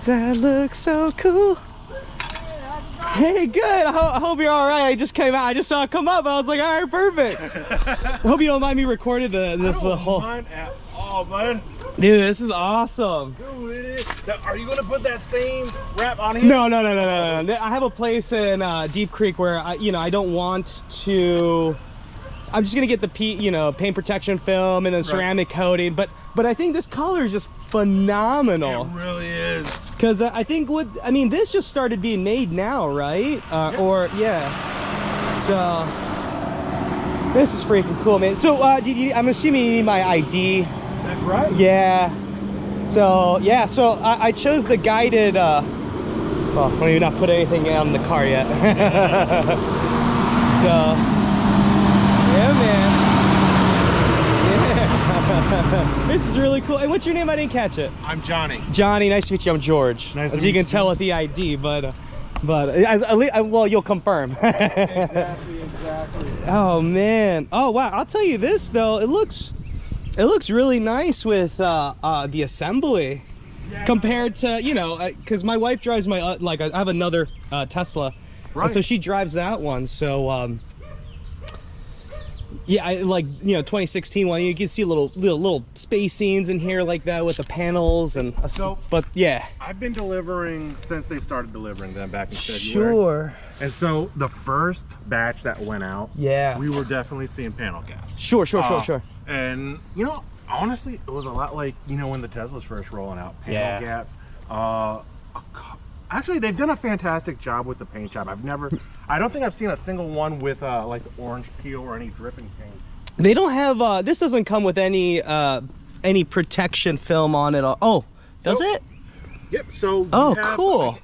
That looks so cool. Hey, good. I hope you're all right. I just came out. I just saw it come up. I was like, all right, perfect. I hope you don't mind me recording this whole. Mind at all, man. Dude, this is awesome. Dude, it is. Now, are you gonna put that same wrap on here? No. I have a place in Deep Creek where I don't want to. I'm just gonna get the paint protection film and then ceramic coating, but I think this color is just phenomenal. It really is. Because I think this just started being made now, right? So this is freaking cool, man. So I'm assuming you need my ID. That's right. Yeah. So I chose the guided. Well, let me not put anything on the car yet. So. Yeah, man. Yeah. This is really cool. And what's your name? I didn't catch it. I'm Johnny. Johnny, nice to meet you. I'm George. Nice As you can tell with the ID, but well, you'll confirm. Exactly. Oh man. Oh wow. I'll tell you this though. It looks really nice with the assembly. Yeah. Compared to because my wife drives my I have another Tesla, right. So she drives that one. So yeah, I 2016 one. You can see little space scenes in here like that with the panels and. But yeah, I've been delivering since they started delivering them back in February. Sure. And so the first batch that went out, yeah, we were definitely seeing panel gaps. Sure. And honestly, it was a lot like when the Teslas first rolling out, panel gaps. Actually, they've done a fantastic job with the paint job. I don't think I've seen a single one with like the orange peel or any dripping paint. They don't have this doesn't come with any protection film on it. Oh, does it? Yep. So you have, cool.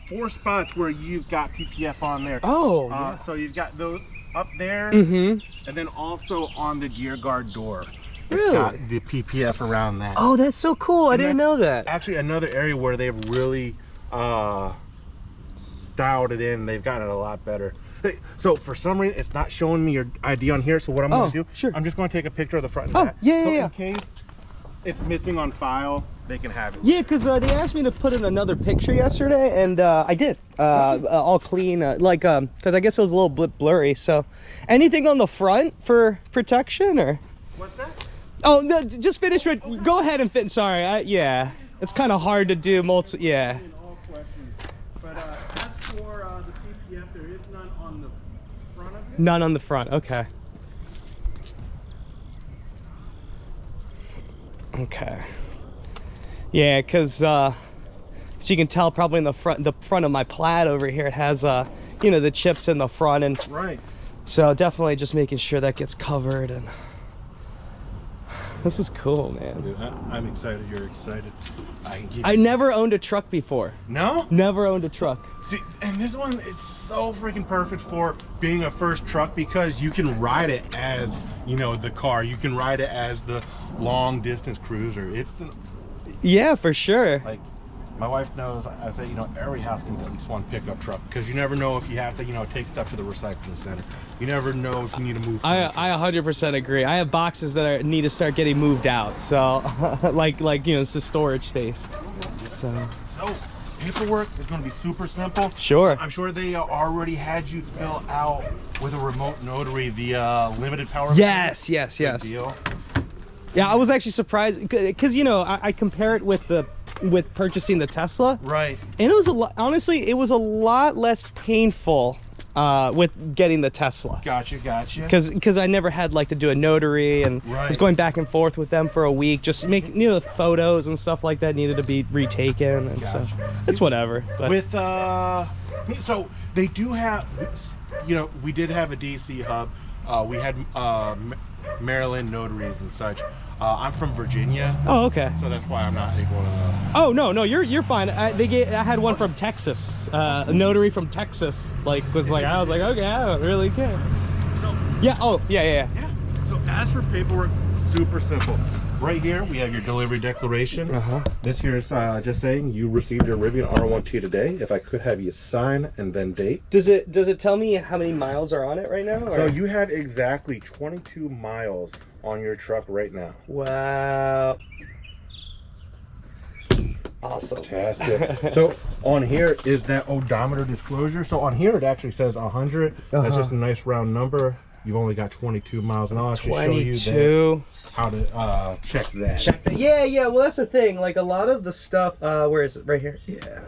4 spots where you've got PPF on there. Oh. Yeah. So you've got those up there, and then also on the gear guard door. Really? It's got the PPF around that. Oh, that's so cool. I didn't know that. Actually, another area where they've really dialed it in. They've gotten it a lot better. So for some reason, it's not showing me your ID on here. So what I'm going to do, I'm just going to take a picture of the front and back. In case it's missing on file, they can have it. Yeah, because they asked me to put in another picture yesterday, and I did. All clean, because I guess it was a little bit blurry. So, anything on the front for protection, or? What's that? Oh no, just finish it. Okay. Go ahead and fit. Sorry, yeah, it's kind of hard to do multiple. Yeah. But as for the PPF, there is none on the front of it. None on the front. Okay. Okay. Yeah, because so you can tell probably in the front of my Plaid over here, it has the chips in the front, and right. So definitely just making sure that gets covered. And this is cool, man. Dude, I'm excited. You're excited. I never owned a truck before. No? Never owned a truck. See, and this one, it's so freaking perfect for being a first truck because you can ride it as, the car. You can ride it as the long distance cruiser. Yeah, for sure. Like, my wife knows, I say, every house needs at least one pickup truck because you never know if you have to, take stuff to the recycling center. You never know if you need to move. I 100% agree. I have boxes that need to start getting moved out. So, it's the storage space. So paperwork is going to be super simple. Sure. I'm sure they already had you fill out with a remote notary the limited power. Yes. Deal. Yeah, I was actually surprised because I compare it with purchasing the Tesla, right? And it was honestly it was a lot less painful with getting the Tesla. Gotcha. Because I never had to do a notary and was going back and forth with them for a week, just making photos and stuff like that needed to be retaken, and so it's whatever. But. With so they do have, we did have a DC hub. We had Maryland notaries and such. I'm from Virginia. Oh, okay. So that's why I'm not able to. Oh no, you're fine. I had one from Texas, a notary from Texas. I was like, okay, I don't really care. So yeah. Oh yeah. So as for paperwork, super simple. Right here we have your delivery declaration. This here is just saying you received your Rivian R1T today. If I could have you sign and then date. Does it tell me how many miles are on it right now? Or? So you have exactly 22 miles on your truck right now. Wow. Awesome. Fantastic. So on here is that odometer disclosure. So on here it actually says 100. That's just a nice round number. You've only got 22 miles, and I'll actually show you that, how to check that. Check that. Yeah, yeah. Well, that's the thing. Like a lot of the stuff. Where is it? Right here. Yeah.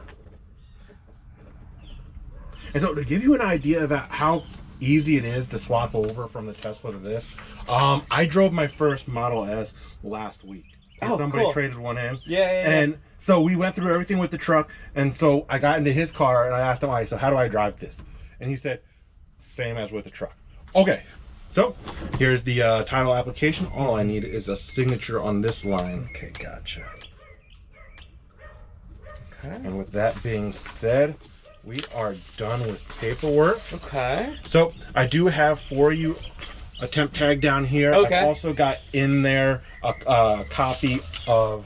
And so to give you an idea about how easy it is to swap over from the Tesla to this, I drove my first Model S last week. And somebody traded one in. Yeah. And so we went through everything with the truck, and so I got into his car and I asked him, all right, so how do I drive this? And he said, same as with the truck. Okay, so here's the title application. All I need is a signature on this line. Okay, gotcha. Okay. And with that being said, we are done with paperwork. Okay. So I do have for you a temp tag down here. Okay. I've also got in there a copy of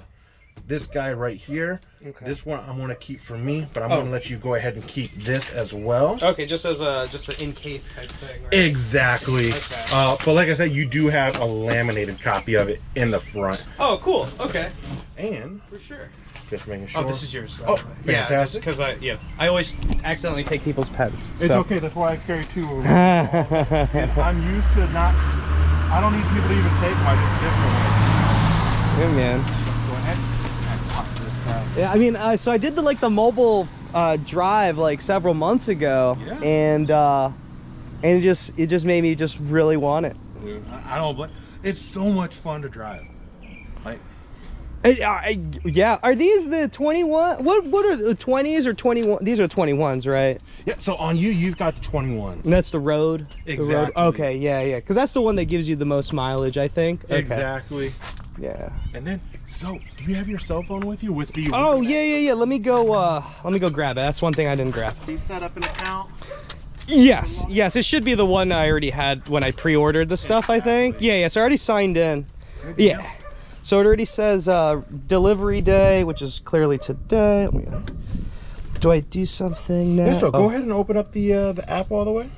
this guy right here. Okay. This one I'm going to keep for me, but I'm going to let you go ahead and keep this as well. Okay, just as an in case type thing, right? Exactly. Okay. But like I said, you do have a laminated copy of it in the front. Oh, cool. Okay. And for sure. Just making sure. Oh, this is yours. Oh, yeah, fantastic. because I always accidentally take people's pens. So. It's okay. That's why I carry two of them. And I'm used to not. I don't need people to even take my different ones. Yeah, man. Go ahead and pop this back. Yeah, I mean, so I did the mobile drive like several months ago, and it just made me just really want it. I don't, but it's so much fun to drive. Like. Yeah, are these the 21? What are the 20s or 21? These are 21s, right? Yeah, so on you've got the 21s. And that's the road? Exactly. The road? Okay, yeah, because that's the one that gives you the most mileage, I think. Okay. Exactly. Yeah. And then, so do you have your cell phone with you? With the Oh yeah. Let me go grab it. That's one thing I didn't grab. Do you set up an account? Yes, it should be the one I already had when I pre-ordered the stuff. I think. Yeah. So I already signed in. Yeah. So it already says delivery day, which is clearly today. Do I do something now? Yes, so go ahead and open up the app all the way.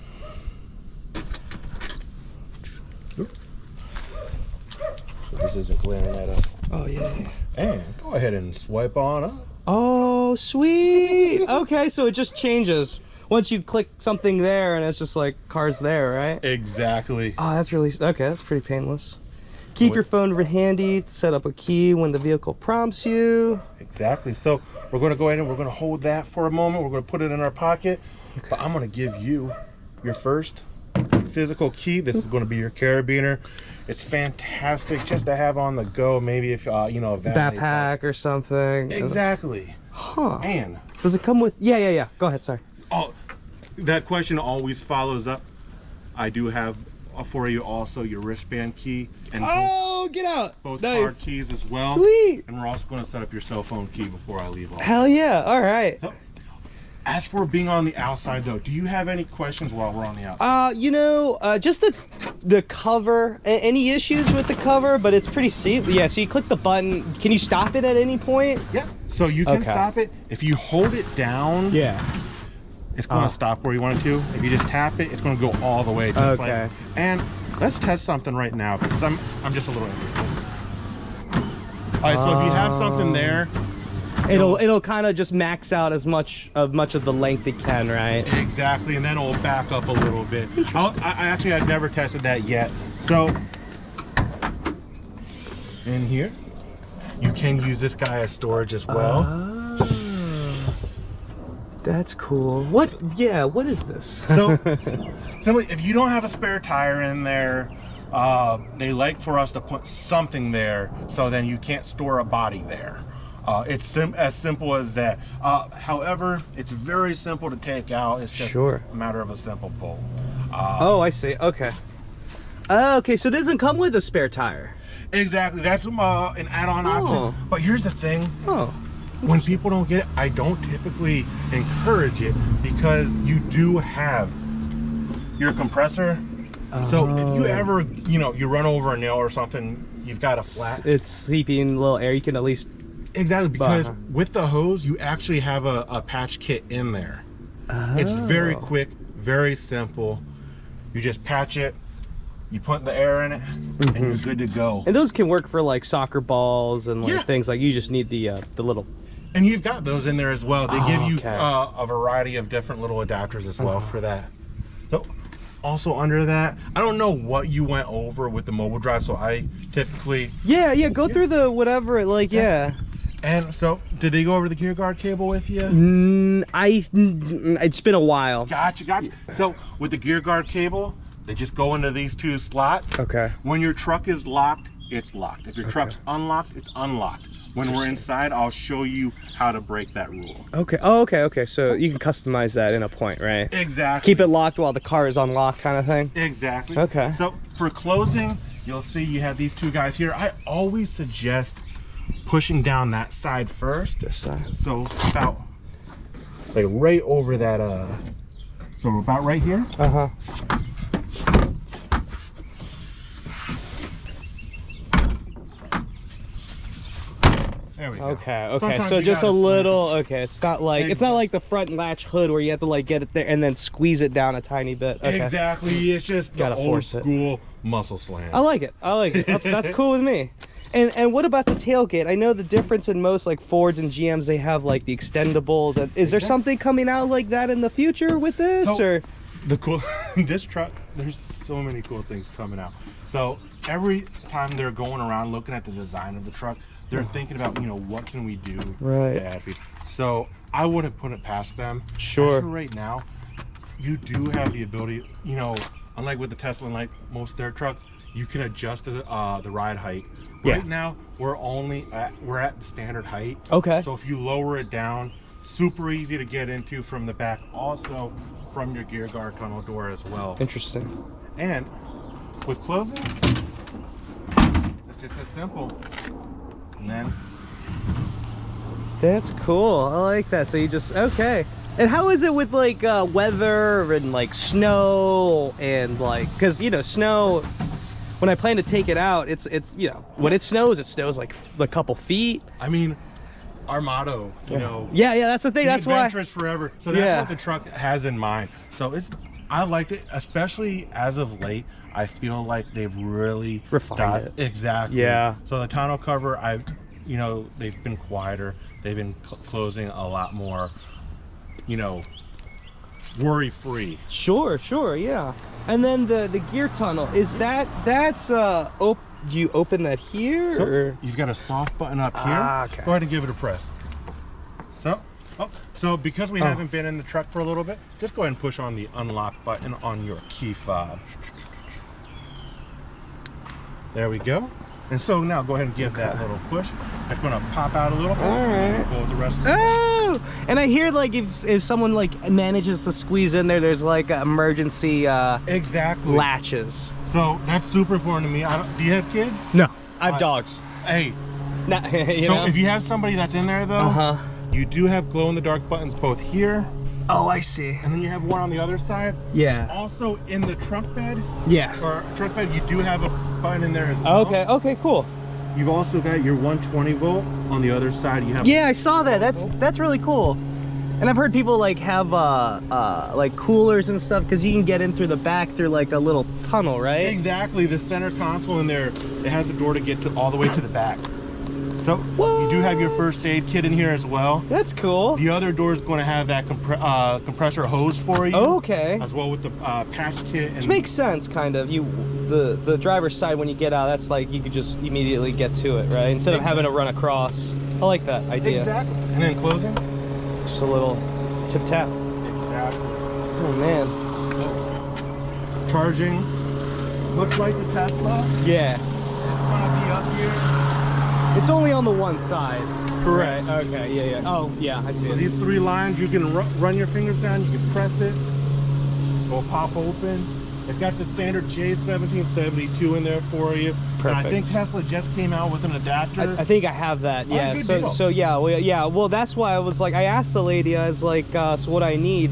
So this isn't glaring at us. Oh yeah. And go ahead and swipe on up. Oh sweet. Okay, so it just changes once you click something there, and it's just like cars there, right? Exactly. Oh, that's really okay. That's pretty painless. Keep your phone handy, set up a key when the vehicle prompts you. Exactly. So we're going to go ahead and we're going to hold that for a moment. We're going to put it in our pocket. Okay. But I'm going to give you your first physical key. This is going to be your carabiner. It's fantastic just to have on the go. Maybe if, a backpack or something. Exactly. Huh. And does it come with... Yeah. Go ahead, sorry. Oh, that question always follows up. I do have... for you also your wristband key and get out both card keys as well. Sweet. And we're also going to set up your cell phone key before I leave. Also. Hell yeah. All right. So, as for being on the outside though, do you have any questions while we're on the outside? Just the cover. Any issues with the cover? But it's pretty safe. Yeah, so you click the button. Can you stop it at any point? Yeah, so you can stop it if you hold it down. Yeah, it's going to stop where you want it to. If you just tap it, it's going to go all the way. Just like, and let's test something right now because I'm just a little interested. All right, so if you have something there, it'll kind of just max out as much of the length it can, right? Exactly, and then it'll back up a little bit. I've never tested that yet. So in here, you can use this guy as storage as well. That's cool. What? Yeah, what is this? So, simply, if you don't have a spare tire in there, they like for us to put something there, so then you can't store a body there. It's as simple as that. However, it's very simple to take out. It's just a matter of a simple pull. I see. Okay. Okay, so it doesn't come with a spare tire. Exactly. That's an add-on option. But here's the thing. When people don't get it, I don't typically encourage it because you do have your compressor. So if you ever, you run over a nail or something, you've got a flat. It's seeping a little air. You can at least. Exactly, because with the hose, you actually have a patch kit in there. It's very quick, very simple. You just patch it, you put the air in it, and you're good to go. And those can work for like soccer balls and like things like you just need the little And you've got those in there as well. They give you a variety of different little adapters as well for that. So also under that, I don't know what you went over with the mobile drive, so I typically go through the whatever, like And so, did they go over the gear guard cable with you? It's been a while. Gotcha. So with the gear guard cable, they just go into these two slots. Okay. When your truck is locked, it's locked. If your truck's unlocked, it's unlocked. When we're inside, I'll show you how to break that rule. Okay. Oh, okay. So you can customize that in a point, right? Exactly. Keep it locked while the car is unlocked, kind of thing. Exactly. Okay. So for closing, you'll see you have these two guys here. I always suggest pushing down that side first. This side. So about like right over that. So about right here. There we go. Okay. Sometimes so just a little. Okay, it's not like it's not like the front latch hood where you have to like get it there and then squeeze it down a tiny bit. Okay. Exactly. It's just the old school muscle slam. I like it. That's cool with me. And what about the tailgate? I know the difference in most like Fords and GMs, they have like the extendables. Is there something coming out like that in the future with this? Or this truck, there's so many cool things coming out. So every time they're going around looking at the design of the truck, they're thinking about, what can we do to add features. So I wouldn't put it past them. Sure. Actually, right now, you do have the ability, unlike with the Tesla and like most of their trucks, you can adjust the ride height. Right now, we're at the standard height. Okay. So if you lower it down, super easy to get into from the back, also from your gear guard tunnel door as well. Interesting. And with closing, it's just as simple. And then that's cool. I like that. So you just And how is it with like weather and like snow and like, because snow, when I plan to take it out, it's when it snows like a couple feet. I mean, our motto, Yeah, that's the thing. That's why. Adventurous forever. So that's what the truck has in mind. So I liked it, especially as of late. I feel like they've really refined it. Exactly. Yeah. So the tonneau cover, they've been quieter. They've been closing a lot more, worry-free. Sure, yeah. And then the gear tunnel, that's do you open that here? So you've got a soft button up here. Okay. Go ahead and give it a press. So because we haven't been in the truck for a little bit, just go ahead and push on the unlock button on your key fob. There we go. And so now go ahead and give that little push. It's going to pop out a little bit. All right. Go with the rest of and I hear like if someone like manages to squeeze in there, there's like emergency latches. So that's super important to me. Do you have kids? No, I have dogs. Hey. So if you have somebody that's in there though, you do have glow in the dark buttons both here. Oh, I see. And then you have one on the other side. Yeah. Also in the trunk bed. Yeah. Or trunk bed, you do have a button in there as well. Okay, cool. You've also got your 120 volt on the other side. You have. Yeah, I saw that. That's really cool. And I've heard people like have like coolers and stuff because you can get in through the back through like a little tunnel, right? Exactly. The center console in there, it has the door to get to all the way to the back. So you do have your first aid kit in here as well. That's cool. The other door is going to have that compressor hose for you. Okay. As well with the patch kit. Which makes sense, kind of. The driver's side, when you get out, that's like you could just immediately get to it, right? Instead of having to run across. I like that idea. Exactly. And then closing. Just a little tip tap. Exactly. Oh man. Charging. Looks like the Tesla. Yeah. It's gonna be up here. It's only on the one side. Correct. Okay, yeah. Oh, yeah, I see it. These three lines, you can run your fingers down, you can press it. It'll pop open. It's got the standard J1772 in there for you. Perfect. And I think Tesla just came out with an adapter. I think I have that, yeah. So yeah, well, that's why I was like, I asked the lady, I was like, so what I need?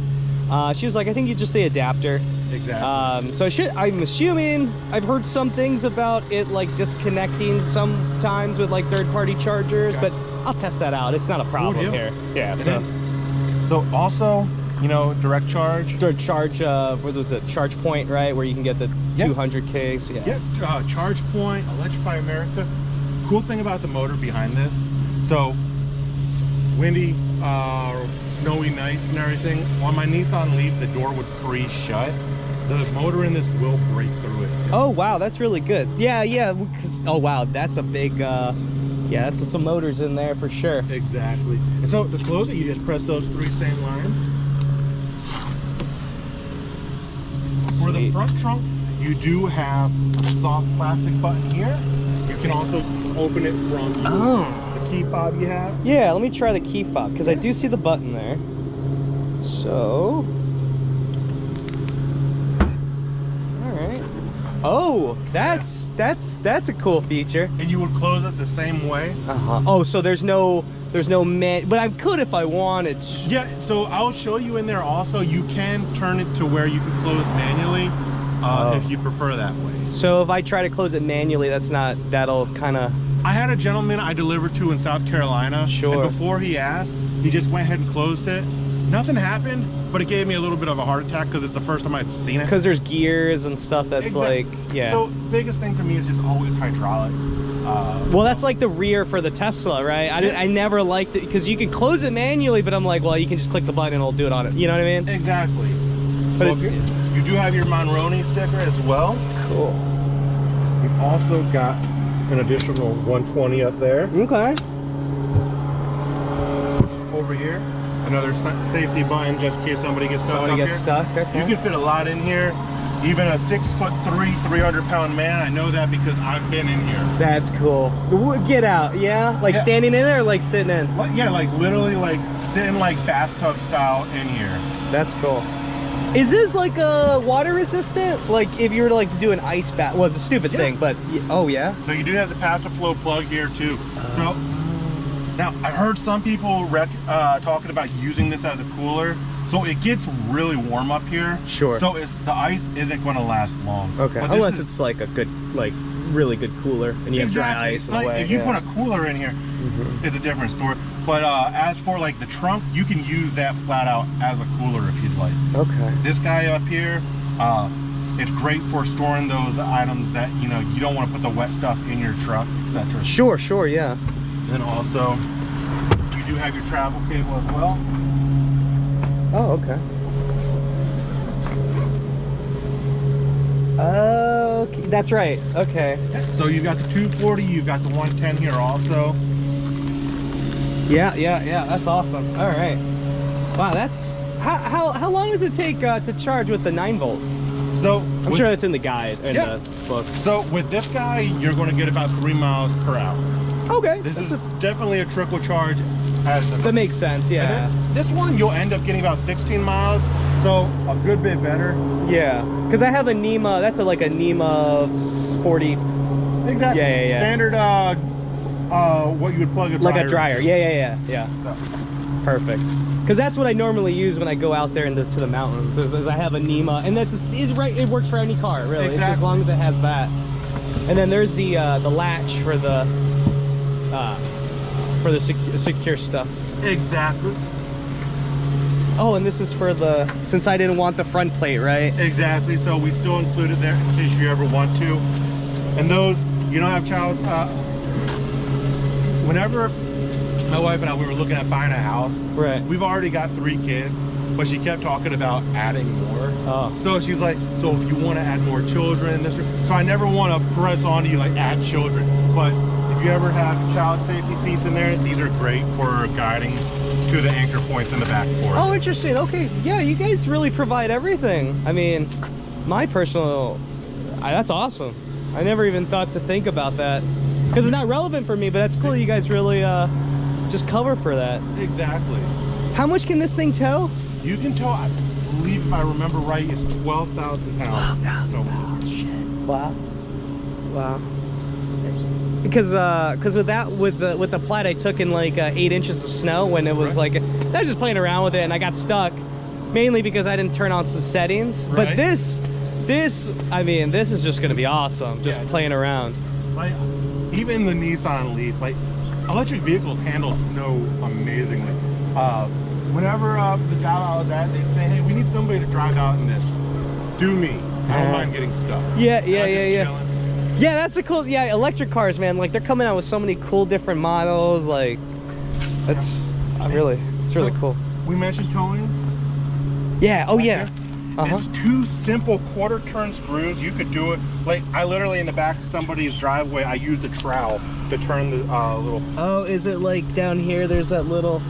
She was like, I think you just say adapter. Exactly. So I'm assuming, I've heard some things about it like disconnecting sometimes with like third-party chargers, but I'll test that out. It's not a problem here. Yeah. So also, direct charge. Direct charge. What was it? Charge Point, right? Where you can get the 200K. So yeah. Charge Point, Electrify America. Cool thing about the motor behind this. So windy, snowy nights and everything, on my Nissan Leaf, the door would freeze shut. The motor in this will break through it. Oh wow, that's really good. Yeah, yeah. Oh wow, that's a big. Yeah, that's some motors in there for sure. Exactly. And so to close it, you just press those 3 same lines. Sweet. For the front trunk, you do have a soft plastic button here. You can also open it from the key fob you have. Yeah, let me try the key fob because I do see the button there. So. Oh, that's a cool feature. And you would close it the same way. Oh, so there's no but I could if I wanted. Yeah, so I'll show you in there also. You can turn it to where you can close manually if you prefer that way. So if I try to close it manually, that'll kind of. I had a gentleman I delivered to in South Carolina. Sure. And before he asked, he just went ahead and closed it. Nothing happened, but it gave me a little bit of a heart attack because it's the first time I'd seen it. Because there's gears and stuff that's like, yeah. So biggest thing to me is just always hydraulics. Well, that's like the rear for the Tesla, right? I never liked it because you can close it manually, but I'm like, well, you can just click the button and it'll do it on it. You know what I mean? Exactly. But you do have your Monroney sticker as well. Cool. You've also got an additional 120 up there. Okay. Over here. Another safety button just in case somebody gets stuck up here. Okay. You can fit a lot in here. Even a 6'3", 300-pound man. I know that because I've been in here. That's cool. Get out, yeah? Like standing in it or like sitting in? Yeah, like literally like sitting like bathtub style in here. That's cool. Is this like a water resistant? Like if you were to like do an ice bath? Well, it's a stupid thing, but oh yeah? So you do have the passive flow plug here too. So now I heard some people talking about using this as a cooler. So it gets really warm up here. Sure. So the ice isn't going to last long. Okay. Unless it's like a good, like really good cooler, and you have dry ice in the way. If you put a cooler in here, it's a different story. But as for like the trunk, you can use that flat out as a cooler if you'd like. Okay. This guy up here, it's great for storing those items that you don't want to put the wet stuff in your truck, etc. Sure. Sure. Yeah. And then also, you do have your travel cable as well. Oh, okay. Okay, that's right. Okay. So you've got the 240, you've got the 110 here also. Yeah. That's awesome. All right. Wow, that's how long does it take to charge with the 9-volt? So I'm sure that's in the guide in the book. So with this guy, you're going to get about 3 miles per hour. Okay. This is definitely a trickle charge. That makes sense, yeah. This one you'll end up getting about 16 miles, so a good bit better. Yeah, because I have a NEMA. That's like a NEMA 40. Exactly. Yeah. Standard. What you would plug a dryer. Like a dryer. Yeah. So. Perfect. Because that's what I normally use when I go out there to the mountains. Is I have a NEMA, and it works for any car, really. Exactly. It's just as long as it has that. And then there's the latch for the secure stuff. Exactly. Oh, and this is for since I didn't want the front plate, right? Exactly. So we still include it there in case you ever want to. And those, you don't have child's. Whenever my wife and I, we were looking at buying a house. Right. We've already got 3 kids, but she kept talking about adding more. Oh. So she's like, so if you want to add more children, so I never want to press on to you like add children, but if you ever have child safety seats in there, these are great for guiding to the anchor points in the back for it. Oh, interesting. Okay. Yeah, you guys really provide everything. I mean, my personal, that's awesome. I never even thought to think about that because it's not relevant for me, but that's cool. You guys really just cover for that. Exactly. How much can this thing tow? You can tow, I believe if I remember right, it's 12,000 pounds. 12,000 pounds. Shit. Wow. Because with the Plaid I took in like 8 inches of snow when it was like I was just playing around with it and I got stuck, mainly because I didn't turn on some settings. But this I mean this is just gonna be awesome, just playing around. Like even the Nissan Leaf, like electric vehicles handle snow amazingly. Whenever the job I was at, they'd say, hey, we need somebody to drive out in this. Do me. I don't mind getting stuck. Yeah. Yeah, that's a cool, electric cars, man. Like, they're coming out with so many cool different models. Like, that's It's really cool. We mentioned towing. Yeah. Oh yeah. It's 2 simple quarter turn screws. You could do it like I literally in the back of somebody's driveway. I used a trowel to turn the little. Oh, is it like down here? There's that little.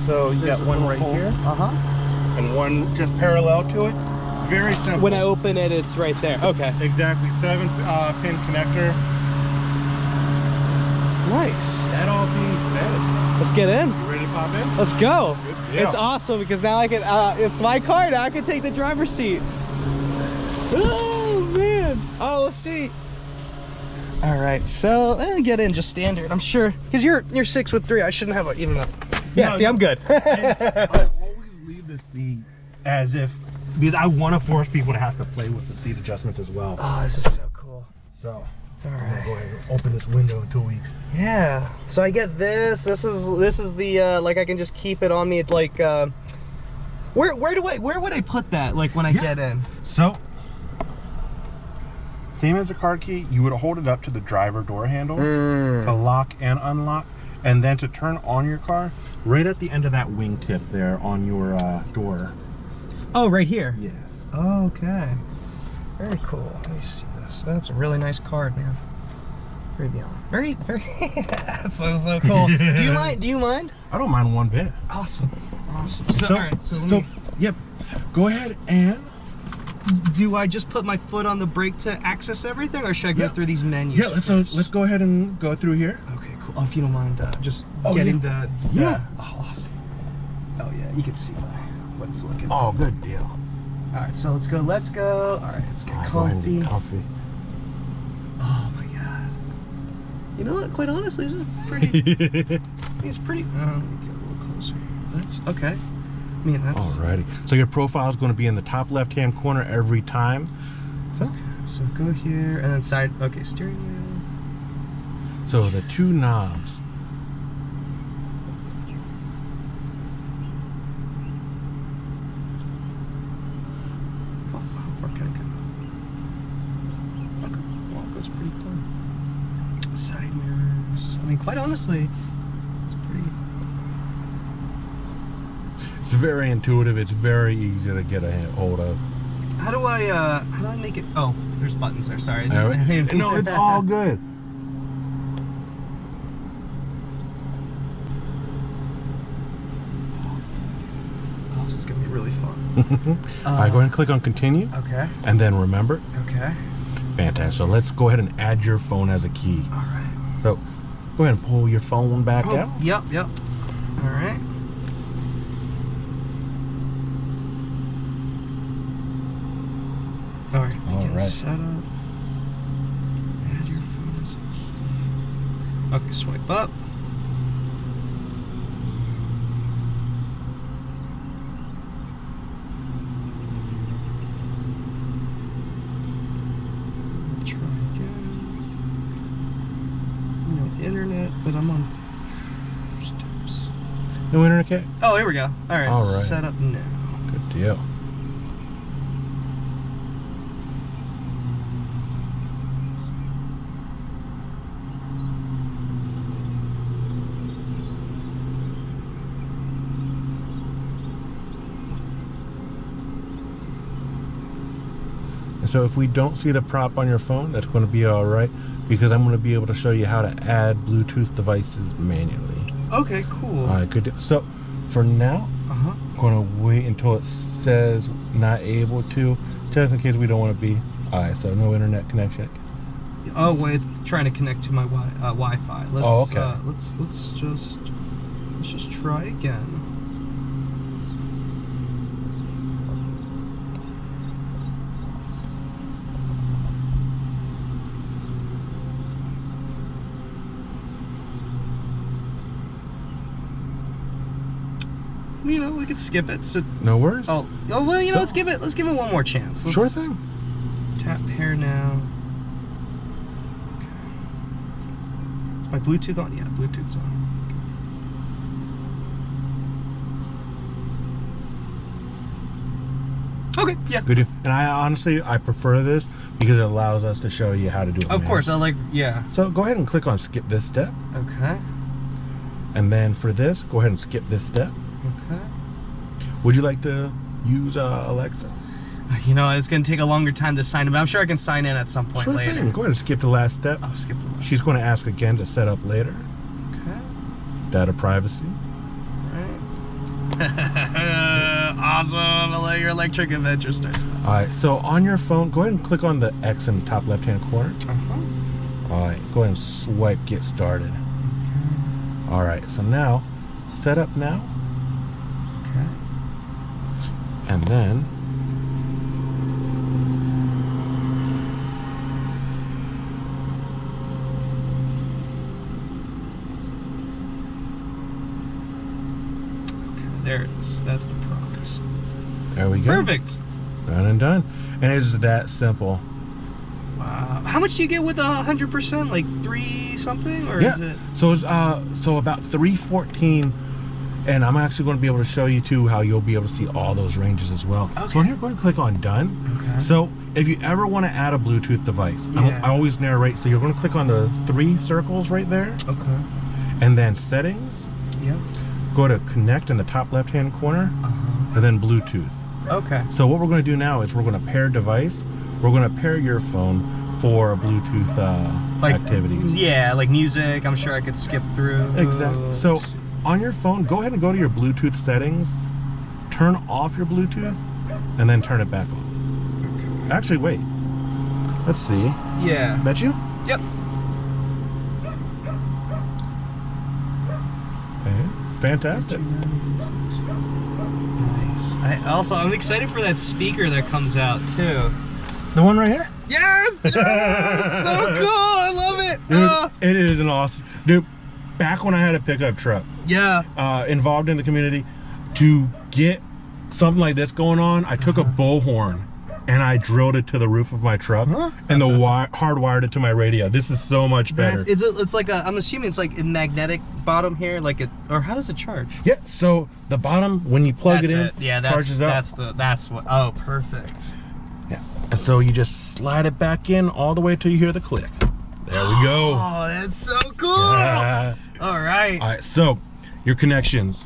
So you got one right here. And one just parallel to it. It's very simple. When I open it, it's right there. Okay. Exactly. 7-pin connector. Nice. That all being said, let's get in. You ready to pop in? Let's go. Good deal. It's awesome because now I can. It's my car now. I can take the driver's seat. Oh man. Oh, let's see. All right. So let me get in just standard. I'm sure because you're 6'3". I shouldn't have even a. Yeah. No, see, I'm good. I always leave the seat as if because I want to force people to have to play with the seat adjustments as well. Oh, this is so cool. So. All right. I'm gonna go ahead and open this window until we. Yeah. So I get this. This is the like I can just keep it on me. It's like where would I put that? Like when I get in. So same as a car key, you would hold it up to the driver door handle to lock and unlock, and then to turn on your car, right at the end of that wingtip there on your door. Oh, right here. Yes. Oh, okay. Very cool. Let me see this. That's a really nice card, man. Rivian. Very. That's so cool. Do you mind? Do you mind? I don't mind one bit. Awesome. So all right. So yep. Go ahead and. Do I just put my foot on the brake to access everything, or should I go through these menus? Yeah. Let's go ahead and go through here. Okay. Cool. Oh, if you don't mind, just getting the. Oh, awesome. Oh yeah. You can see what it's looking. Oh, good deal. All right, so let's go. All right, let's get comfy. Oh my God. You know what? Quite honestly, this is pretty. It's pretty. Let me get a little closer. That's okay. I mean, that's. Alrighty. So your profile is going to be in the top left-hand corner every time. So. Okay. So go here and then side. Okay, steering wheel. So the 2 knobs. Side mirrors. I mean, quite honestly, it's pretty. It's very intuitive. It's very easy to get a hold of. How do I make it? Oh, there's buttons there. Sorry. No, it's all good. Oh, this is gonna be really fun. All right, go ahead and click on continue. Okay. And then remember. Okay. Fantastic. So let's go ahead and add your phone as a key. All right. So go ahead and pull your phone back out. Yep. All right. All right. Begin setup. Add your phone as a key. Okay, swipe up. Internet, but I'm on steps. No internet cat? Oh, here we go. All right. Set up now. Good deal. And so if we don't see the prop on your phone, that's going to be all right, because I'm going to be able to show you how to add Bluetooth devices manually. Okay, cool. All right, good deal. So for now, I'm going to wait until it says not able to, just in case we don't want to be. All right, so no internet connection. Oh wait, it's trying to connect to my Wi-Fi. Let's let's just try again. You know, we could skip it. So no worries. Oh well, you know, let's give it one more chance. Sure thing. Tap pair now. Okay. Is my Bluetooth on? Yeah, Bluetooth's on. Okay, yeah. Good deal. And I honestly prefer this because it allows us to show you how to do it. Of course, I like, yeah. So go ahead and click on skip this step. Okay. And then for this, go ahead and skip this step. Okay. Would you like to use Alexa? You know, it's going to take a longer time to sign in, but I'm sure I can sign in at some point later. Thing. Go ahead and skip the last step. I'll skip the last She's going to ask again to set up later. Okay. Data privacy. Awesome. Your electric adventure starts. All right, so on your phone, go ahead and click on the X in the top left-hand corner. All right, go ahead and swipe get started. All right, so now set up now. Okay. And then there it is. That's the prompt. there we go. Perfect. Done and done. And it's that simple. Wow. How much do you get with 100%? Like 3 something, or is it? So it's so about 314, and I'm actually going to be able to show you too how you'll be able to see all those ranges as well. Okay. So when you're going to click on done. Okay. So if you ever want to add a Bluetooth device, I always narrate. So you're going to click on the 3 circles right there. Okay. And then settings. Yep. Go to connect in the top left-hand corner, and then Bluetooth. Okay. So what we're going to do now is we're going to pair device. We're going to pair your phone for Bluetooth activities. Yeah, like music. I'm sure I could skip through. Exactly. So on your phone, go ahead and go to your Bluetooth settings, turn off your Bluetooth, and then turn it back on. Okay. Actually, wait. Let's see. Yeah. That you? Yep. Okay. Fantastic. Nice. I'm excited for that speaker that comes out too. The one right here? Yes! Yes! So cool! I love it! Dude, it is an awesome... Dude, back when I had a pickup truck, involved in the community, to get something like this going on, I took a bullhorn and I drilled it to the roof of my truck and hardwired it to my radio. This is so much better. It's like a, I'm assuming it's like a magnetic bottom here, like it, or how does it charge? Yeah, so the bottom, when you plug it in, charges up. That's what, oh, perfect. Yeah, and so you just slide it back in all the way till you hear the click. There we go. Oh, that's so cool. Yeah. All right. All right, so your connections.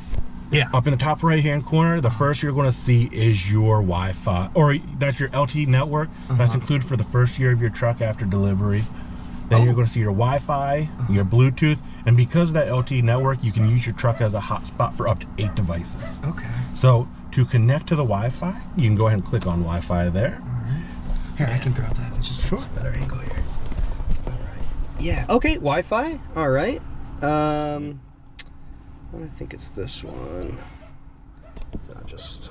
Yeah. Up in the top right-hand corner, the first you're going to see is your Wi-Fi, or that's your LTE network. That's included for the first year of your truck after delivery. Then you're going to see your Wi-Fi, your Bluetooth, and because of that LTE network, you can use your truck as a hotspot for up to 8 devices. Okay. So to connect to the Wi-Fi, you can go ahead and click on Wi-Fi there. Here, I can grab that. It's just it's a better angle here. All right. Yeah. Okay. Wi-Fi. All right. I think it's this one. Is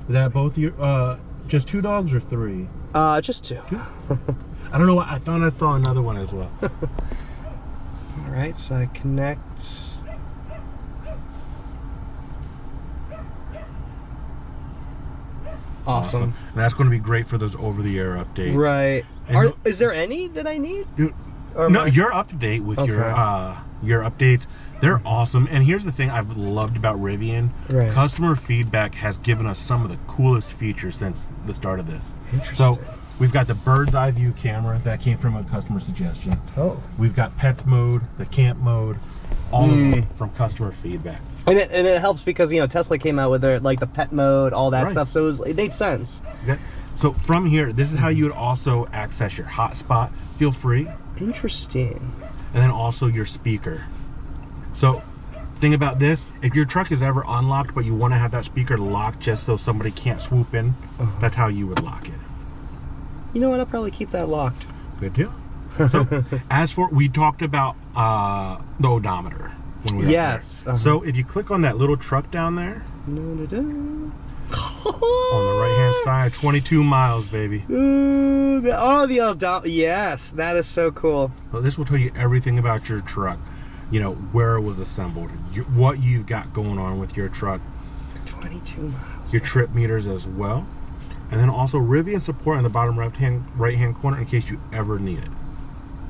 that both your just 2 dogs or 3? Just 2. I don't know why I thought I saw another one as well. All right. So I connect. Awesome. And that's going to be great for those over-the-air updates. Right. Is there any that I need? Dude, no, you're up to date with your updates. They're awesome. And here's the thing I've loved about Rivian. Right. Customer feedback has given us some of the coolest features since the start of this. Interesting. So we've got the bird's eye view camera that came from a customer suggestion. Oh. We've got pets mode, the camp mode, all of them from customer feedback. And it helps because, you know, Tesla came out with their, like, the pet mode, all that stuff, so it made sense. Okay. So from here, this is how you would also access your hotspot. Feel free. Interesting. And then also your speaker. So thing about this, if your truck is ever unlocked but you want to have that speaker locked just so somebody can't swoop in, that's how you would lock it. You know what? I'll probably keep that locked. Good deal. So as for, we talked about the odometer. Yes. So if you click on that little truck down there, on the right-hand side, 22 miles, baby. The odometer. Yes, that is so cool. Well, this will tell you everything about your truck. You know, where it was assembled, what you've got going on with your truck. 22 miles. Your trip meters as well. And then also Rivian support in the bottom right-hand corner in case you ever need it.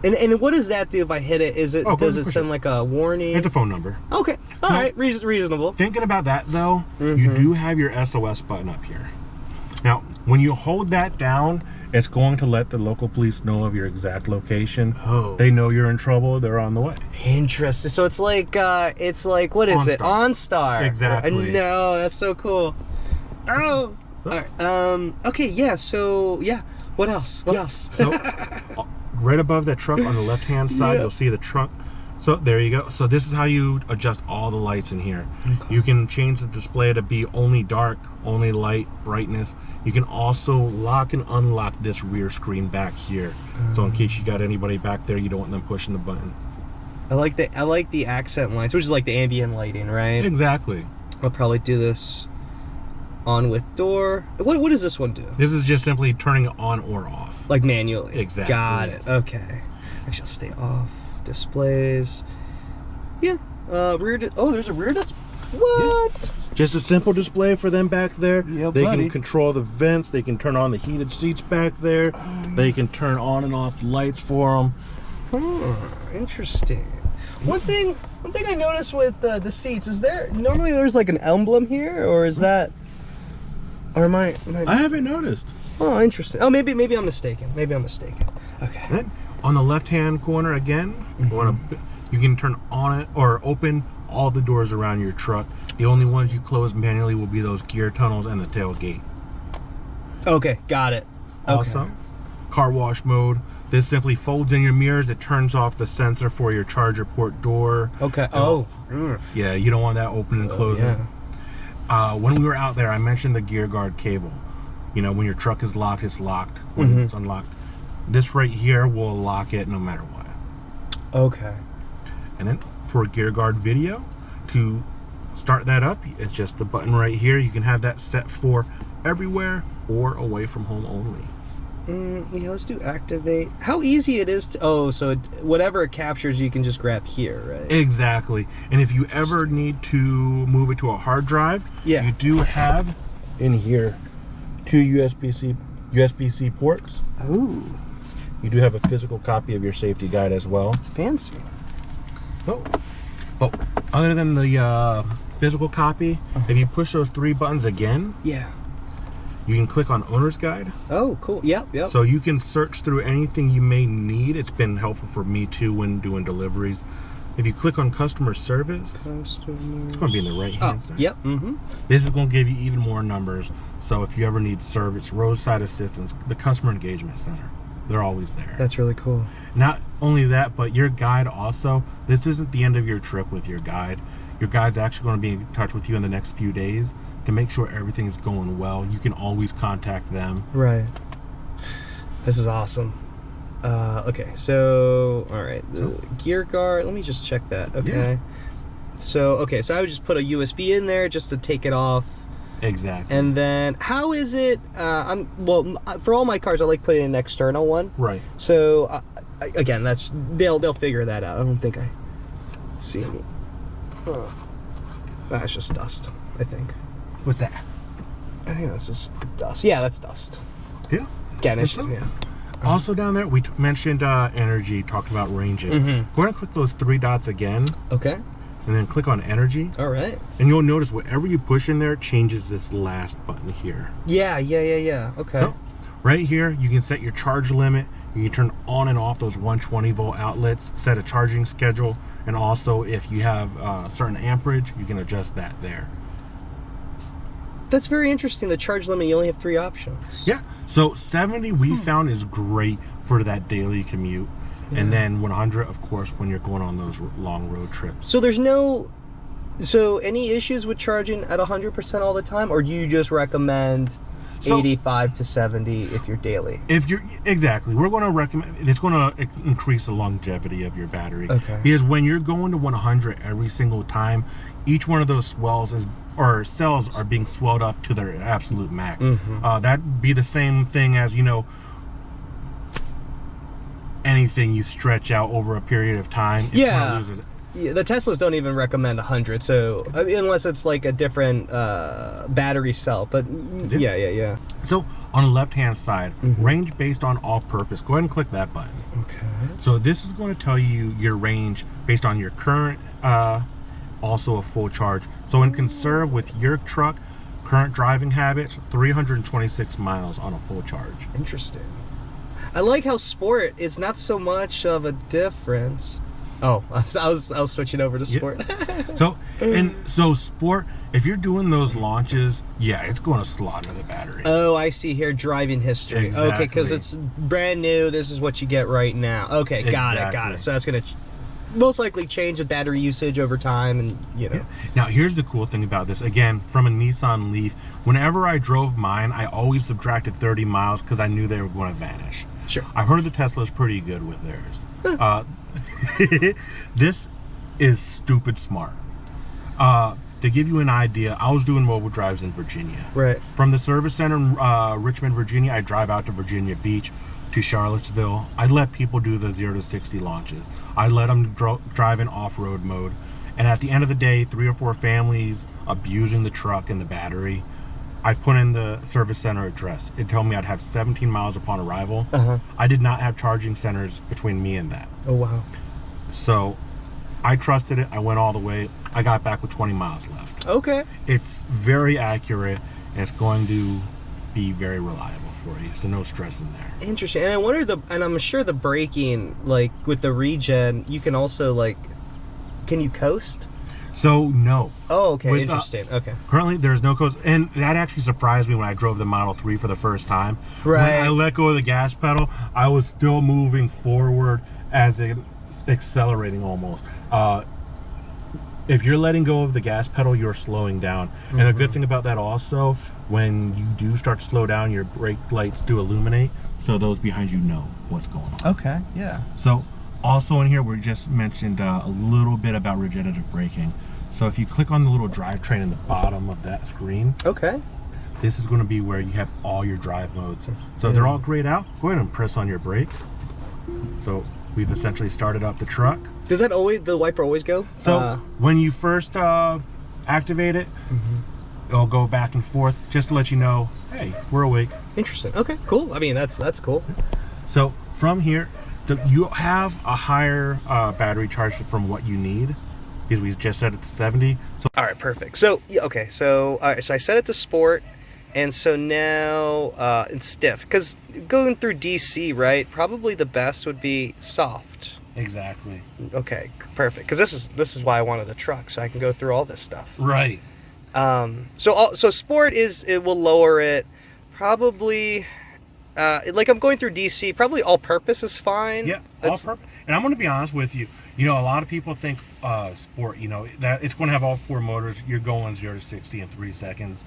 And what does that do if I hit it? Does it send like a warning? It's a phone number. Okay. All right. Reasonable. Thinking about that though, you do have your SOS button up here. Now, When you hold that down, it's going to let the local police know of your exact location. Oh. They know you're in trouble. They're on the way. Interesting. So it's like what is it? OnStar. Exactly. No, that's so cool. Oh. All right. Okay. Yeah. So yeah. What else? What else? So right above that truck on the left-hand side, you'll see the trunk. So there you go. So this is how you adjust all the lights in here. Okay. You can change the display to be only dark, only light, brightness. You can also lock and unlock this rear screen back here. So in case you got anybody back there, you don't want them pushing the buttons. I like the accent lights, which is like the ambient lighting, right? Exactly. I'll probably do this on with door. What does this one do? This is just simply turning it on or off. Like manually. Exactly. Got it. Okay. Actually, I'll stay off. Displays. Yeah. Rear. There's a rear display. What? Yeah. Just a simple display for them back there. Yeah, they buddy. can control the vents. They can turn on the heated seats back there. They can turn on and off the lights for them. Interesting. One thing I noticed with the seats is normally there's like an emblem here, or is that, or am I haven't noticed. Oh, interesting. Oh, maybe I'm mistaken. Okay. Then on the left-hand corner again, you can turn on it or open all the doors around your truck. The only ones you close manually will be those gear tunnels and the tailgate. Okay, got it. Awesome. Okay. Car wash mode. This simply folds in your mirrors. It turns off the sensor for your charger port door. Okay. Yeah, you don't want that open and closing. Yeah. When we were out there, I mentioned the gear guard cable. You know, when your truck is locked, it's locked. When it's unlocked, this right here will lock it no matter what. Okay. And then for gear guard video, to start that up, it's just the button right here. You can have that set for everywhere or away from home only. Yeah, let's do activate. How easy it is to, so whatever it captures, you can just grab here, right? Exactly. And if you ever need to move it to a hard drive, you do have in here 2 USB-C ports. Ooh. You do have a physical copy of your safety guide as well. It's fancy. Oh, other than the physical copy, if you push those 3 buttons again, you can click on owner's guide. Oh, cool. Yep. So you can search through anything you may need. It's been helpful for me too when doing deliveries. If you click on customer service, it's going to be in the right hand side. Yep. This is going to give you even more numbers. So if you ever need service, roadside assistance, the customer engagement center, they're always there. That's really cool. Not only that, but your guide also, this isn't the end of your trip with your guide. Your guide's actually going to be in touch with you in the next few days to make sure everything's going well. You can always contact them. Right. This is awesome. Okay, so all right, the gear guard. Let me just check that. Okay. Yeah. So I would just put a USB in there just to take it off. Exactly. And then how is it? For all my cars, I like putting an external one. Right. So again, they'll figure that out. I don't think I see any. That's just dust, I think. What's that? I think that's just dust. Yeah, that's dust. Yeah. Again, it's just, yeah. Also down there, we mentioned energy, talked about ranging. Go ahead and click those 3 dots again. Okay. And then click on energy. All right. And you'll notice whatever you push in there changes this last button here. Yeah. Okay. So, right here, you can set your charge limit. You can turn on and off those 120 volt outlets, set a charging schedule, and also if you have a certain amperage, you can adjust that there. That's very interesting. The charge limit, you only have 3 options. Yeah. So 70 we found is great for that daily commute. Yeah. And then 100, of course, when you're going on those long road trips. So any issues with charging at 100% all the time, or do you just recommend 85 to 70 if you're daily? We're going to recommend, it's going to increase the longevity of your battery. Okay. Because when you're going to 100 every single time, each one of those cells are being swelled up to their absolute max. That'd be the same thing as, anything you stretch out over a period of time. Yeah, the Teslas don't even recommend 100, so unless it's like a different battery cell. But yeah. So on the left-hand side, range based on all-purpose. Go ahead and click that button. Okay. So this is going to tell you your range based on your current, also a full charge. So in conserve with your truck, Current driving habits, 326 miles on a full charge. Interesting. I like how sport is not so much of a difference. Oh, I was switching over to sport. Yeah. So sport, if you're doing those launches, yeah, it's going to slaughter the battery. Oh, I see here, driving history. Exactly. Okay, because it's brand new. This is what you get right now. Okay, got it. So that's going to most likely change the battery usage over time, and you know. Yeah. Now, here's the cool thing about this. Again, from a Nissan Leaf, whenever I drove mine, I always subtracted 30 miles because I knew they were going to vanish. Sure. I've heard the Tesla's pretty good with theirs. This is stupid smart. To give you an idea, I was doing mobile drives in Virginia. Right. From the service center in Richmond, Virginia, I drive out to Virginia Beach, to Charlottesville. I let people do the 0 to 60 launches. I let them drive in off-road mode. And at the end of the day, 3 or 4 families abusing the truck and the battery, I put in the service center address. It told me I'd have 17 miles upon arrival. I did not have charging centers between me and that. Oh, wow. So I trusted it. I went all the way. I got back with 20 miles left. Okay. It's very accurate, and it's going to be very reliable for you. So no stress in there. Interesting. And I wonder and I'm sure the braking, like with the regen, you can also like, can you coast? So no. Oh, okay. Interesting. Okay. Currently, there's no coast, and that actually surprised me when I drove the Model 3 for the first time. Right. When I let go of the gas pedal, I was still moving forward as it accelerating almost. If you're letting go of the gas pedal, you're slowing down. And the good thing about that also, when you do start to slow down, your brake lights do illuminate, so those behind you know what's going on. Okay. Yeah. So also in here, we just mentioned a little bit about regenerative braking. So if you click on the little drivetrain in the bottom of that screen, okay, this is going to be where you have all your drive modes. So they're all grayed out. Go ahead and press on your brake. So we've essentially started up the truck. Does that always, the wiper always go? So when you first activate it, it'll go back and forth just to let you know, hey, we're awake. Interesting. Okay, cool. I mean, that's cool. So from here, you have a higher battery charge from what you need, because we just set it to 70. So all right, perfect. So okay, so all right, so I set it to sport, and so now it's stiff, because going through DC, right? Probably the best would be soft. Exactly. Okay, perfect. Because this is why I wanted a truck, so I can go through all this stuff. Right. So sport it will lower it probably. Like I'm going through DC, probably all-purpose is fine. Yeah, all-purpose. And I'm going to be honest with you. You know, a lot of people think sport, you know, that it's going to have all 4 motors. You're going 0 to 60 in 3 seconds.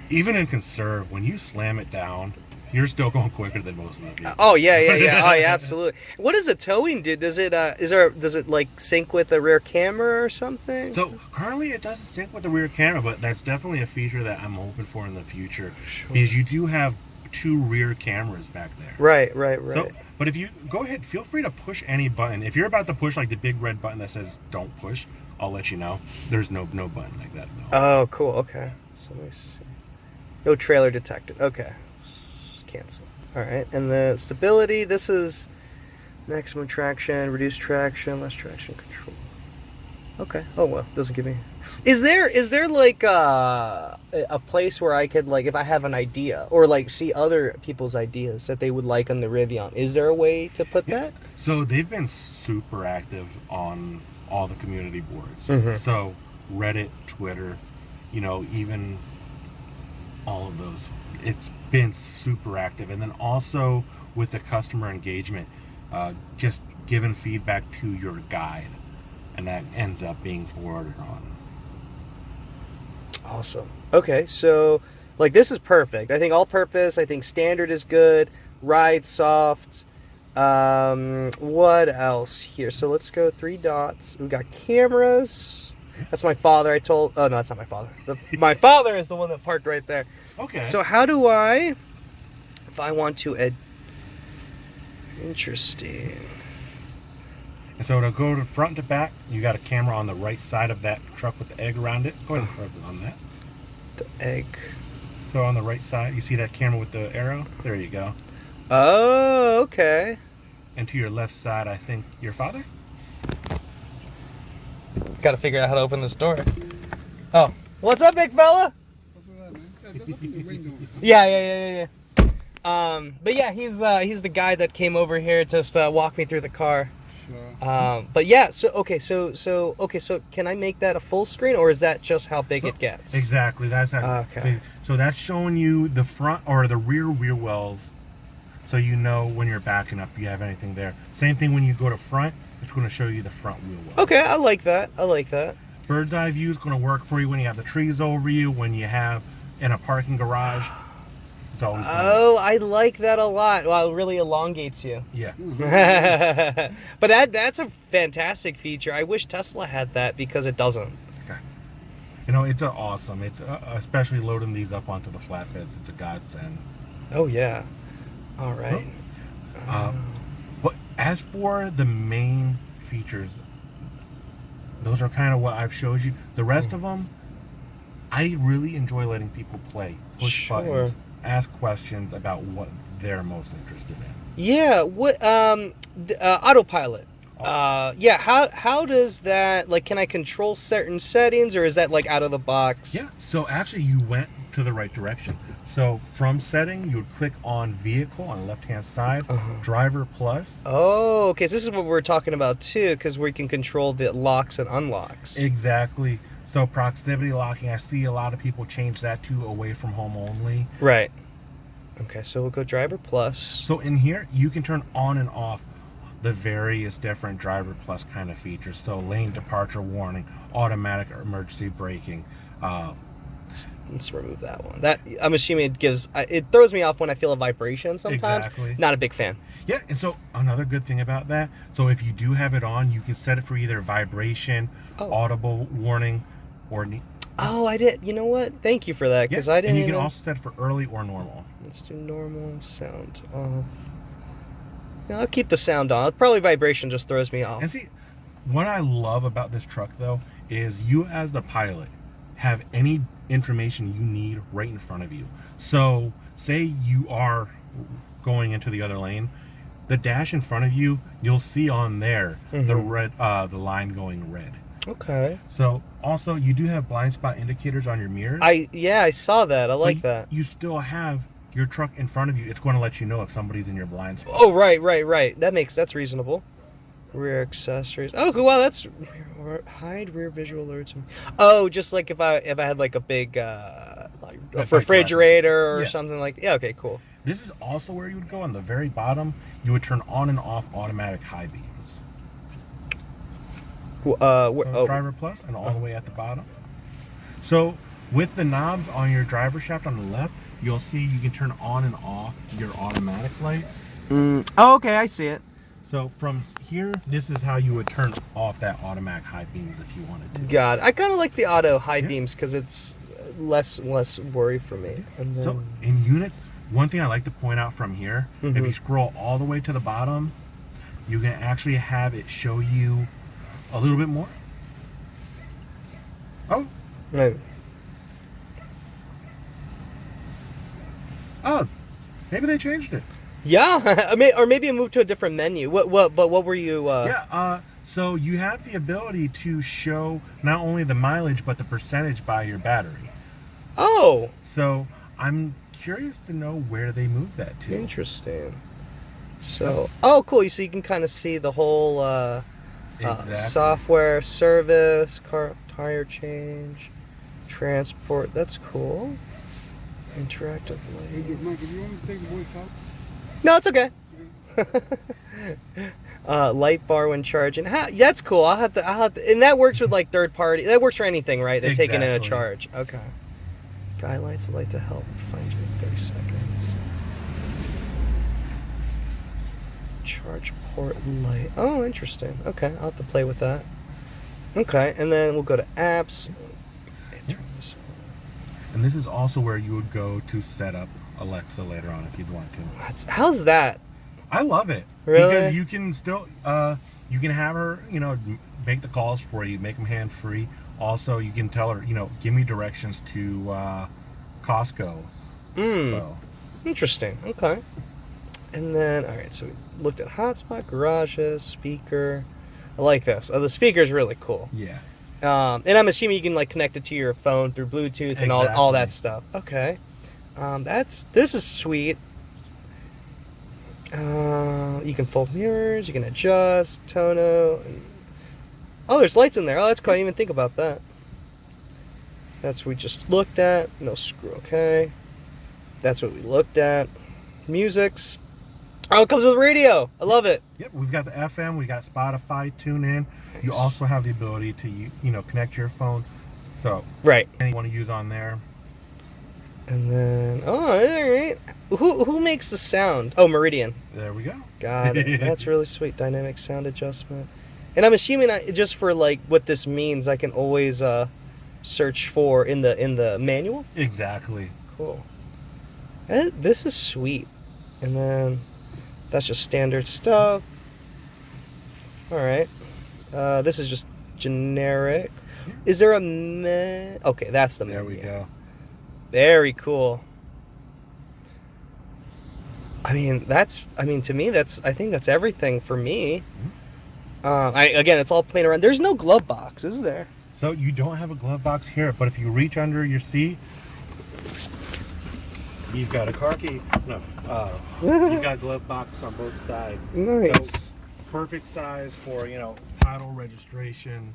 Even in conserve, when you slam it down, you're still going quicker than most of them. Oh yeah. Oh yeah, absolutely. What does the towing do? Does it does it like sync with the rear camera or something? So currently it doesn't sync with the rear camera, but that's definitely a feature that I'm hoping for in the future. Sure. Because you do have 2 rear cameras back there. Right. So, but if you go ahead, feel free to push any button. If you're about to push like the big red button that says "Don't push," I'll let you know. There's no button like that. No. Oh, cool. Okay. So let me see. No trailer detected. Okay. Cancel. All right. And the stability. This is maximum traction, reduced traction, less traction control. Okay. Oh well, doesn't give me. Is there like a place where I could, like, if I have an idea or like see other people's ideas that they would like on the Rivian, is there a way to put that? So they've been super active on all the community boards. So Reddit, Twitter, you know, even all of those. It's been super active. And then also with the customer engagement, just giving feedback to your guide, and that ends up being forwarded on. Awesome. Okay, so like this is perfect. I think all-purpose. I think standard is good. Ride soft. What else here? So let's go 3 dots. We got cameras. That's my father. Oh no, that's not my father. My father is the one that parked right there. Okay. So how do I, if I want to add? Interesting. And so to go to front to back, you got a camera on the right side of that truck with the egg around it. Go ahead and click on that. The egg. So on the right side, you see that camera with the arrow? There you go. Oh, okay. And to your left side, I think your father? Got to figure out how to open this door. Oh, what's up, big fella? What's Yeah. But yeah, he's the guy that came over here just walk me through the car. But yeah, so can I make that a full screen, or is that just how big it gets? Exactly, that's how. Okay. So that's showing you the front or the rear wells, so you know when you're backing up you have anything there. Same thing when you go to front, it's going to show you the front wheel wells. Okay, I like that. Bird's eye view is going to work for you when you have the trees over you, when you have in a parking garage. I like that a lot. Well, it really elongates you. Yeah. But that's a fantastic feature. I wish Tesla had that because it doesn't. Okay. You know, it's awesome. It's especially loading these up onto the flatbeds. It's a godsend. Oh yeah. All right. But as for the main features, those are kind of what I've showed you. The rest of them, I really enjoy letting people play, push buttons, ask questions about what they're most interested in. Yeah, what autopilot. Yeah, how does that, like, can I control certain settings, or is that like out of the box? Yeah, so actually you went to the right direction. So from setting, you would click on vehicle on the left hand side, driver plus. Oh, okay, so this is what we're talking about too, because we can control the locks and unlocks. Exactly. So proximity locking, I see a lot of people change that to away from home only. Right. Okay, so we'll go driver plus. So in here, you can turn on and off the various different driver plus kind of features. So lane departure warning, automatic emergency braking. Let's remove that one. That, I'm assuming it throws me off when I feel a vibration sometimes. Exactly. Not a big fan. Yeah, and so another good thing about that, so if you do have it on, you can set it for either vibration, audible warning, or... Oh, I did. You know what? Thank you for that, because I didn't. And you can also set it for early or normal. Let's do normal, sound off. Yeah, I'll keep the sound on. Probably vibration just throws me off. And see, what I love about this truck, though, is you as the pilot have any information you need right in front of you. So, say you are going into the other lane, the dash in front of you, you'll see on there the red, the line going red. Okay. So also you do have blind spot indicators on your mirrors. I saw that. I like that. You still have your truck in front of you. It's going to let you know if somebody's in your blind spot. Oh, right. That's reasonable. Rear accessories. Oh, wow, that's hide rear visual alerts. Oh, just like if I had like a big like a refrigerator or something like. Yeah, okay, cool. This is also where you would go on the very bottom. You would turn on and off automatic high beams. So driver plus and all the way at the bottom. So with the knobs on your driver shaft on the left, you'll see you can turn on and off your automatic lights. Oh, okay, I see it. So from here, this is how you would turn off that automatic high beams if you wanted to. God, I kind of like the auto high beams because it's less worry for me. And then... So in units, one thing I like to point out from here, if you scroll all the way to the bottom, you can actually have it show you a little bit more. Oh. Right. Oh, maybe they changed it. Yeah, or maybe it moved to a different menu. But what were you? So you have the ability to show not only the mileage but the percentage by your battery. Oh. So I'm curious to know where they moved that to. Interesting. So, oh, cool. So you can kind of see the whole software, service, car tire change, transport. That's cool. Interactive light. Hey, Mike, if you want to take the voice out? No, it's okay. Light bar when charging. That's cool. I'll have to, and that works with like third party. That works for anything, right? They're taking in a charge. Okay. Guidelines light to help find you in 30 seconds. Charge port light. Oh, interesting. Okay, I'll have to play with that. Okay, and then we'll go to apps. And this is also where you would go to set up Alexa later on if you'd want to. How's that? I love it. Really? Because you can still, you can have her, make the calls for you, make them hand-free. Also, you can tell her, give me directions to Costco. So. Interesting. Okay. And then, all right, so we looked at hotspot, garages, speaker. I like this. Oh, the speaker's really cool. Yeah. And I'm assuming you can like connect it to your phone through Bluetooth and all that stuff. Okay. This is sweet. You can fold mirrors, you can adjust, tono. Oh, there's lights in there. Oh, that's cool. I didn't even think about that. That's what we just looked at. No screw, okay. That's what we looked at. Musics. Oh, it comes with radio. I love it. Yep, we've got the FM, we got Spotify, tune in. Nice. You also have the ability to connect your phone. So right. Anything you want to use on there. And then all right. Who makes the sound? Oh, Meridian. There we go. Got it. That's really sweet. Dynamic sound adjustment. And I'm assuming just for like what this means, I can always search for in the manual. Exactly. Cool. This is sweet. And then that's just standard stuff. All right. This is just generic. Is there a okay, that's the menu. There we go. Very cool. I mean, to me, I think that's everything for me. Again, it's all playing around. There's no glove box, is there? So you don't have a glove box here, but if you reach under your seat, you've got a car key. No, you've got a glove box on both sides. Nice. So, perfect size for title, registration,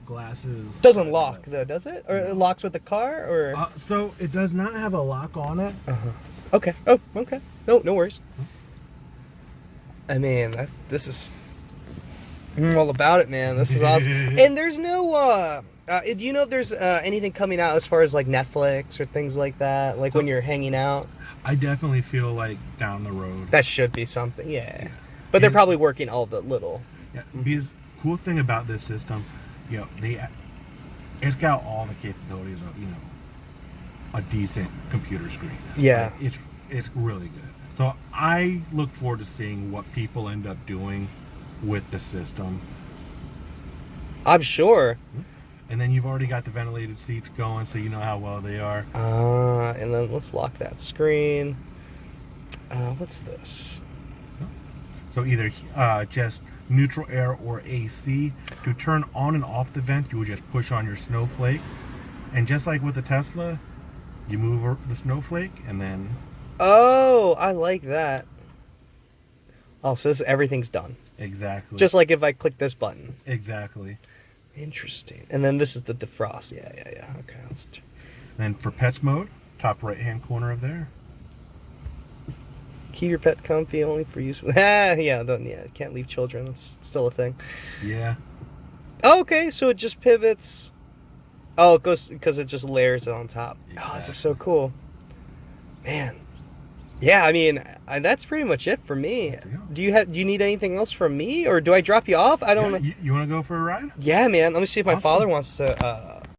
glasses. Doesn't lock though, does it? Or it locks with the car, or? So it does not have a lock on it. Okay. Oh, okay. No worries. I mean, this is. I'm all about it, man. This is awesome. And there's no. Do you know if there's anything coming out as far as like Netflix or things like that? Like when you're hanging out. I definitely feel like down the road. That should be something, yeah. But they're probably working all the little. Yeah. Because cool thing about this system, it's got all the capabilities of a decent computer screen. Yeah. Like, it's really good. So I look forward to seeing what people end up doing with the system. I'm sure. And then you've already got the ventilated seats going, so you know how well they are. And then let's lock that screen. What's this? So either just neutral air or AC. To turn on and off the vent, you would just push on your snowflakes. And just like with the Tesla, you move the snowflake and then... Oh, I like that. Oh, so everything's done. Exactly. Just like if I click this button. Exactly. Interesting. And then this is the defrost. Yeah. Okay. Then for pets mode, top right-hand corner of there. Keep your pet comfy, only for use. Can't leave children. That's still a thing. Yeah. Oh, okay, so it just pivots. Oh, it goes because it just layers it on top. Exactly. Oh, this is so cool, man. Yeah, I mean, that's pretty much it for me. Do you need anything else from me, or do I drop you off? I don't know. You want to go for a ride? Yeah, man. Let me see if my father wants to